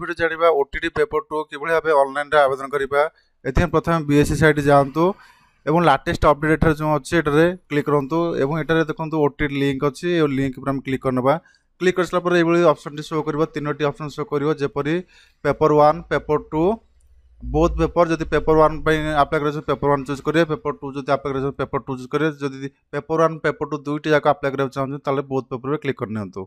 Video जानिबा OTT paper 2 किभଳି भाबे online रे आवेदन करिबा। एथिन प्रथम बीएससी साइट जांतु एवं लेटेस्ट अपडेट एठार जो अछि एटारे क्लिक करंतु एवं एटारे देखंतु ओटीटी लिंक अछि ए लिंक पर हम क्लिक करनबा। क्लिक करसला पर एभଳି ऑप्शन टी शो करबो, तीनोटी ऑप्शन शो करबो जेपरि पेपर 1 पेपर 2 बोथ पेपर। जदि पेपर 1 पे अप्लाई करे पेपर 1 चूज करिए, पेपर 2 जदि अप्लाई करे पेपर 2 चूज करिए। जदि पेपर 1 पेपर 2 दुईटी जाक अप्लाई करे चाहू ताले बोथ पेपर पे क्लिक करनियंतु।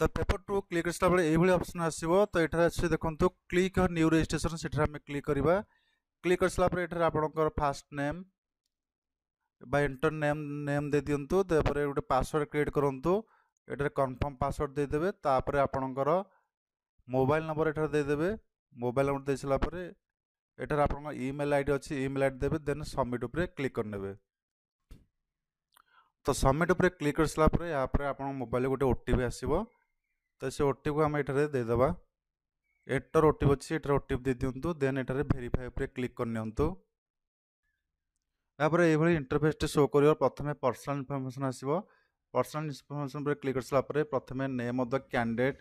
तो पेपर 2 क्लिक करसला बेले एभଳି ऑप्शन आसीबो। तो एठारे अछि देखंतु क्लिक ऑन न्यू रजिस्ट्रेशन, सेठारे हम क्लिक करबा। क्लिक करसला पर एठारे आपनकर फर्स्ट नेम बा एंटर नेम दे दियंतु। तापर गोटे पासवर्ड क्रिएट करंतु, एठारे कंफर्म पासवर्ड दे देबे। तापर आपनकर मोबाइल नंबर एठारे दे देबे। मोबाइल नंबर देसला पर एठारे आपनकर ईमेल आईडी अछि, ईमेल आईडी देबे। देन सबमिट ऊपर क्लिक करनेबे। तो सबमिट ऊपर क्लिक करसला पर या पर आपन मोबाइल गोटे ओटीपी आसीबो। तो से ओटीपी को हम एठारे दे देबा। एंटर ओटीपी अछि, एठारे ओटीपी दे दियंतु। देन एठारे वेरीफाई ऊपर क्लिक करनियंतु। या पर एभଳି इंटरफेस टे शो करियो। प्रथमे पर्सनल इन्फॉर्मेशन आसीबो। पर्सनल इन्फॉर्मेशन पर क्लिक करसला पर प्रथमे नेम ऑफ द कैंडिडेट,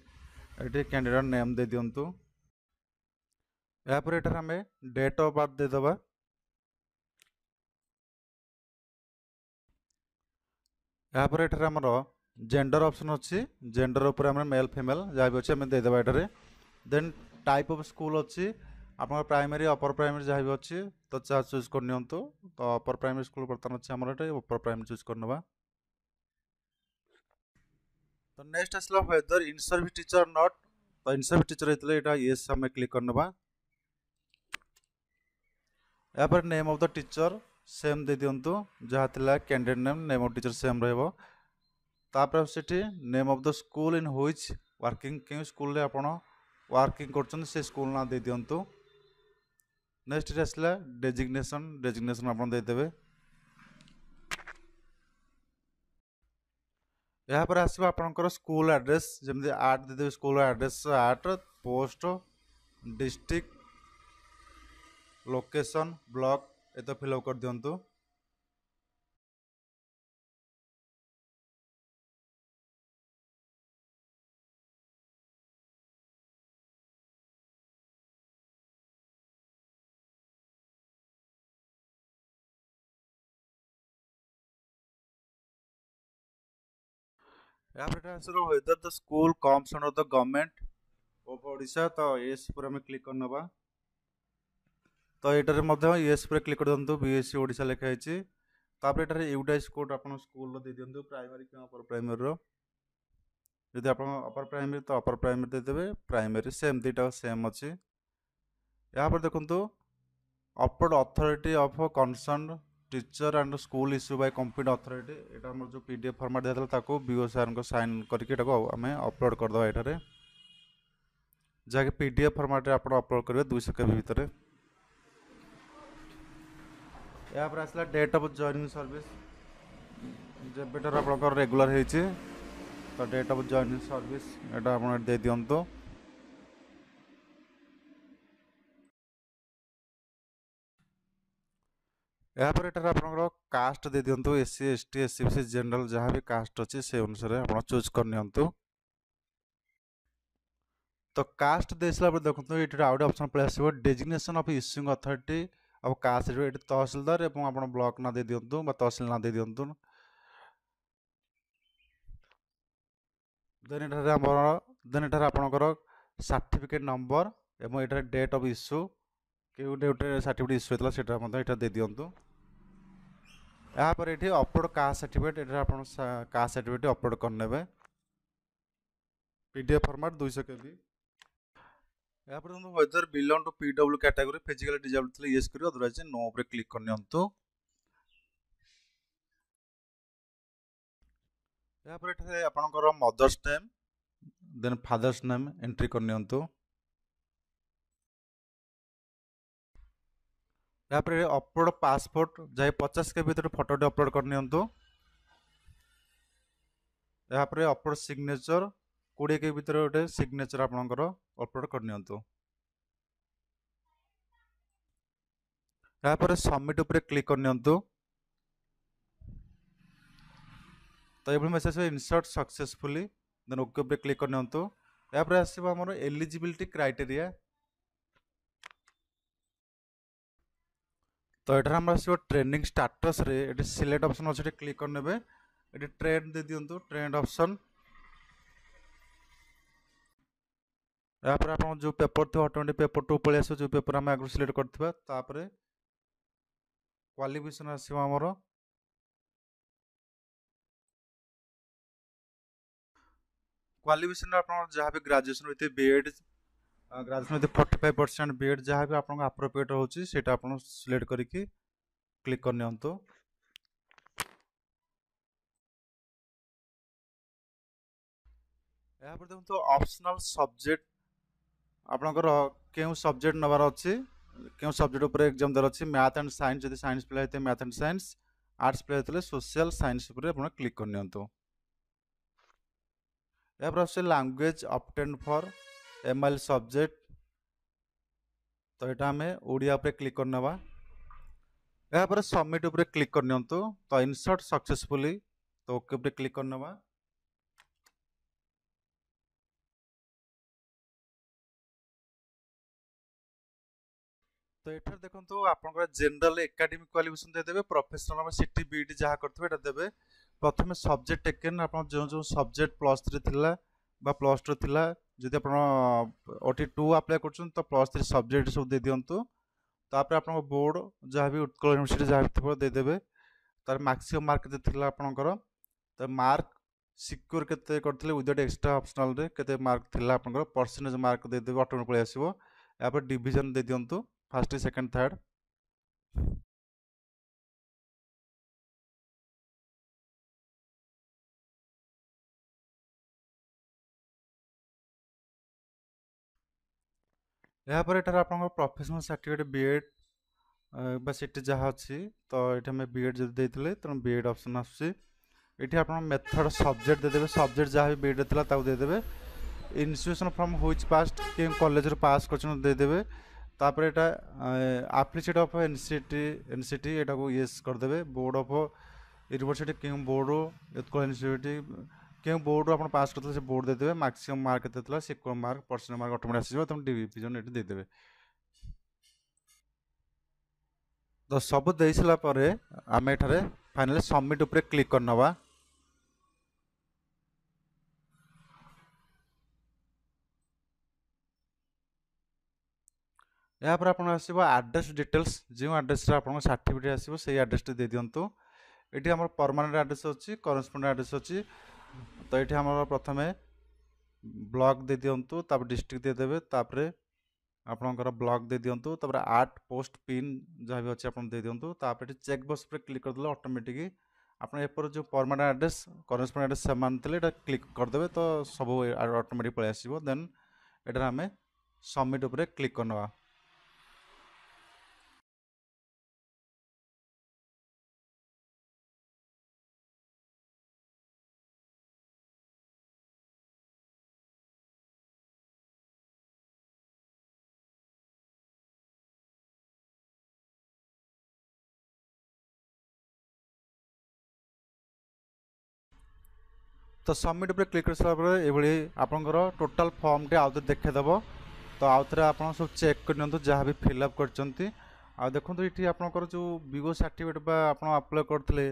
एठी कैंडिडेट नेम दे दियंतु। या पर एठारे हमें डेट ऑफ बर्थ दे देबा। या पर एठारे हमरो जेंडर ऑप्शन अछि, जेंडर ऊपर हम मेल फीमेल जा भी अछि हम दे देबा एठारे। देन टाइप ऑफ स्कूल अछि, आपन प्राइमरी अपर प्राइमरी जा भी अछि तो चा चूज करनियंतु। तो अपर प्राइमरी स्कूल बर्तन अछि हमर एटे अपर प्राइमरी चूज करनबा। तो नेक्स्ट असला whether in service teacher not. तो in service teacher हेतले Etah yes हम क्लिक करनबा। या पर name of the teacher same दे दियंतु, जहा थिला candidate name of teacher same रहबो। तापर सेठी name of the school in which working, के स्कूल रे आपण वर्किंग करछन से स्कूल ना दे दियंतु। नेक्स्ट रे असला डेजिग्नेशन, डेजिग्नेशन आपण दे देबे। यहाँ पर आसबा आपनकर स्कूल एड्रेस, जेमदि आर्ट दे देबे स्कूल एड्रेस, आर्ट पोस्ट डिस्ट्रिक्ट लोकेशन ब्लॉक एतो फिल अप कर दियंतु। यहाँ पर आसरो whether the school comes under the government of Odisha. तो एस पर हम क्लिक करनबा। तो एटारे मध्य एस पर क्लिक कर दंतु, बीएससी ओडिशा लिखा है। तापर एटारे यूटाइस कोड आपन स्कूल रो दे दियंतु, प्राइमरी के अपर प्राइमरी रो। यदि आपन अपर प्राइमरी तो अपर प्राइमरी दे देबे, प्राइमरी सेम दीटा सेम अछि। यहाँ पर देखंतु upload authority of concern teacher and school issue bye computer authority. एटा हमर जो पीडीएफ फॉर्मेट देथला ताको बीओ सर को साइन करके एटाको हमें अपलोड कर दवा एटारे। जाके पीडीएफ फॉर्मेट रे आपण अपलोड करबे 2 सेकंड भीतर। या पर आसला डेट ऑफ जॉइनिंग सर्विस, जे बेटर आपनकर रेगुलर हेछि। तो डेट ऑफ जॉइनिंग सर्विस एटा आपण दे दियंतो। या पर एटार आपनकर कास्ट दे दियंतु, एससी एसटी एससीबीसी जनरल जहां भी कास्ट अछि से अनुसार आपण चूज करनियंतु। तो कास्ट देसला पर देखंतु एटा आउट ऑप्शन पळे आसीबो, डेजिग्नेशन ऑफ इश्यूइंग अथॉरिटी अब कास्ट रे एटा तहसीलदार एवं आपण ब्लॉक ना दे दियंतु बा तहसील ना दे दियंतु। देन एटारे आपनकर सर्टिफिकेट नंबर एवं एटारे डेट ऑफ इश्यू के गोटे सर्टिफिकेट इश्यू हेतला सेटा मते एटा दे दियंतु। या पर एठी अपलोड कास्ट सर्टिफिकेट, एटा आपण कास्ट सर्टिफिकेट अपलोड करनेबे पीडीएफ फॉर्मेट 200 केबी। या पर हम whether belong to PW category physical disable थले यस करियो, अदरवाइज नो ऊपर क्लिक करनियंतु। या पर एठे आपनकर mother's name then father's name entry करनियंतु। या पर अपलोड पासपोर्ट जाय 50 के भीतर फोटो अपलोड करनियंतु। या पर अपलोड सिग्नेचर 20 के भीतर गोटे सिग्नेचर आपनकर अपलोड करनियंतु। या पर सबमिट ऊपर क्लिक करनियंतु। तो ये message insert successfully, then okay पे क्लिक करनियंतु। यापर आसो आमर एलिजिबिलिटी क्राइटेरिया। तो ये आम आसो ट्रेनिंग स्टाटस रे ये सिलेक्ट ऑप्शन अच्छे क्लिक करने ये ट्रेंड दे दिंतु ट्रेंड ऑप्शन। यापर आप जो पेपर थी ऑटोमेटिक पेपर 2 पलि आस जो पेपर आम आगे सिलेक्ट करथिबा। तापर क्वालिफिकेशन आसो आमर क्वालिफिकेशन आप जहाँ भी graduation with BEd graduation with 45% BEd जहाँ भी आप अप्रोप्रिएट होची सेटा आप सिलेक्ट करके क्लिक कर नियंतु। यहाँ पर देखो ऑप्शनल सब्जेक्ट आपनकर केउ सब्जेक्ट नबार अच्छी केउ सब्जेक्ट उपर एग्जाम दर अच्छी मैथ एंड साइंस जदि साइंस पिला होते मैथ एंड साइंस आर्ट्स पिला होते सोशल साइंस उपर आप क्लिक कर नियंतु। यहाँ पर आसे language obtain for ML subject. तो यहाँ आम ओडिया उपर क्लिक करनवा। यहाँ पर सबमिट उपर क्लिक कर नियंतु। तो इंसर्ट सक्सेसफुली तो ओके उपर क्लिक करनवा। तो ये देखो आप जनरल एकेडमिक क्वालिफिकेशन देदेवे प्रोफेशनल सिटी बीडी जहाँ करते देवे। प्रथम सब्जेक्ट टेकेन आप जो जो सब्जेक्ट +3 थिला बा +2 थिला जदि आप OT2 अप्लाई कर तो +3 सब्जेक्ट सब दे दिंतु। तापर आप बोर्ड जहाँ भी उत्कल यूनिवर्सिटी जहाँ भी थो देदेवे। तार मैक्सिमम मार्क केते आपनकर तो मार्क सिक्योर केते करथिले विदाउट एक्स्ट्रा ऑप्शनल रे केते मार्क थिला आपनकर परसेंटेज मार्क दे देबे ऑटोमेटिक पळे आसीबो। या पर डिवीजन दे दियंतु फर्स्ट सेकंड थर्ड। या पर एटार आपनकर प्रोफेशनल सर्टिफिकेट बीएड बा सिटी जहाँ अच्छी तो ये आम बीएड जब देते तेनाली बीएड ऑप्शन आसूँ। ये आप मेथड सब्जेक्ट देदेवे सब्जेक्ट जहाँ भी बीएड था देदेवे। इंस्टीट्यूशन फ्रॉम व्हिच पास्ट के कॉलेज पास कर देदेवे। तापर यहाँ एप्लीसीड ऑफ एनसीटी एनसीटी यहाँ को येस करदे। बोर्ड ऑफ यूनिवर्सिटी क्यों बोर्ड उत्कल यूनिवर्सिटी क्यों बोर्ड आप पास करते से बोर्ड देदेवे। मैक्सिमम मार्क के secure mark percent mark automatic आसीबो तुम डिवीजन ये देदेवे। तो सब दे सारा पर आम एठारे फाइनली सबमिट उपरे क्लिक करनवा। यहाँ पर आपन आसीबो एड्रेस डिटेल्स जो एड्रेस आप सर्टिफिकेट आसीबो से एड्रेस दे दियंतु। ये आम परमानेंट एड्रेस अच्छी करस्पोंडेंट एड्रेस अच्छी। तो ये आम प्रथम ब्लॉक दे दियंतु तापर डिस्ट्रिक्ट दे देबे तापर आपनकर ब्लॉक दे दियंतु तापर आर्ट पोस्ट पिन जहाँ भी अच्छे आप दे दियंतु। तापर चेक बॉक्स पर क्लिक करदे ऑटोमेटिक आपन एपर जो परमानेंट एड्रेस करस्पोंडेंट एड्रेस समान थे क्लिक करदे तो सब ऑटोमेटिक पळे आसीबो। देन एटार आम सबमिट उपरे क्लिक करनवा। तो सबमिट पर क्लिक कर सारा ये आपंकर टोटाल फॉर्म टे आउ देखेदेव। तो आउ थे आप सब चेक कर जहाँ भी फिलअप कर देखो ये आपंकर जो बीओ सर्टिफिकेट आप अप्लाई करते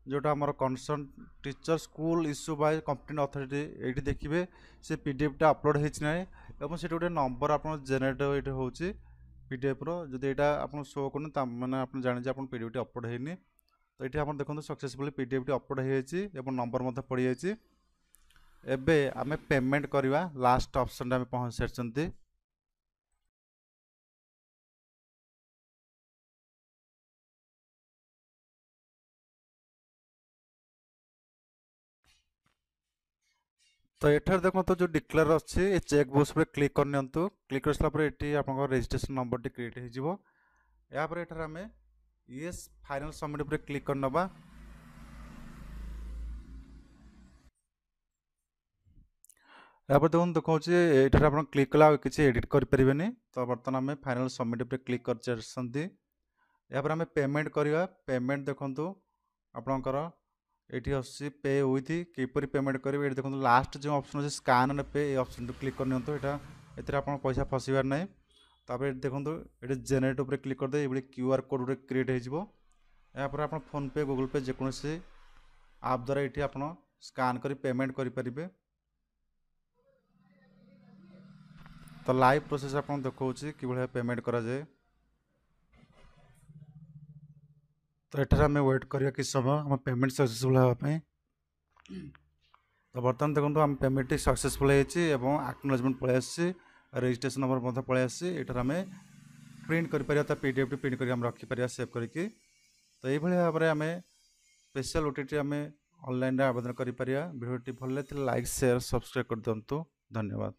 जोटा आम concern teacher school issue bye competent authority ये देखिए से पीडीएफ टा अपलोड होना और से गोटे नंबर आप जेनेरेट ये हूँ पीडीएफ रो जब यहाँ आप शो कर मैंने आप जाने आप पीडीएफ टी अपलोड होनी। तो ये आप देखो सक्सेसफुली पीडीएफ टी अपलोड हो नंबर पड़ जाए। एबे आमे पेमेंट करवा लास्ट ऑप्शन आमे पहुंच सारछंती। तो एठार देखो तो जो डिक्लेयर अच्छी ये चेक बॉक्स पे क्लिक कर नियंतु। क्लिक कर सारा ये आपन रजिस्ट्रेशन नंबर टी क्रिएट हो या पर एठार आमे यस फाइनल सबमिट पे क्लिक कर नबा। यहाँ पर देखो देखा आप क्लिक कला किसी एडिट करें। तो बर्तमान आम फाइनल सबमिट पे क्लिक कर यहाँ पर आम पेमेंट करवा। पेमेंट देखो आपणकर एठी आसी पे विथ किपरि पेमेंट करेंगे ये देखो लास्ट जो ऑप्शन अच्छे स्कान एंड पे ऑप्शन क्लिक करनी एटा एतिर आप पैसा फसबार ना तापर देखो ये जेनेरेट उपर क्लिक करदे ये क्यूआर कोड गोटे क्रिएट हो यापर आप फोन पे गूगल पे जेकोसी आप द्वारा ये आप स्कान कर पेमेंट करेंगे। तो लाइव प्रोसेस आप देखा कि पेमेंट करा जाए। तो एठार आम वेट करिया कि समय आम पेमेंट सक्सेसफुल होगापी। तो बर्तमान देखो आम पेमेंट सक्सेसफुल हो एक्नोलेजमेंट पलि आसी रजिस्ट्रेशन नंबर पलि आसी एठार आम प्रिंट कर पीडीएफ प्रिंट कर रखिपर सेव करके। तो ये भाव में आम स्पेशल ओटीटी आम ऑनलाइन आवेदन करें। वीडियो भल लगे लाइक शेयर सब्सक्राइब कर दिंतु। धन्यवाद।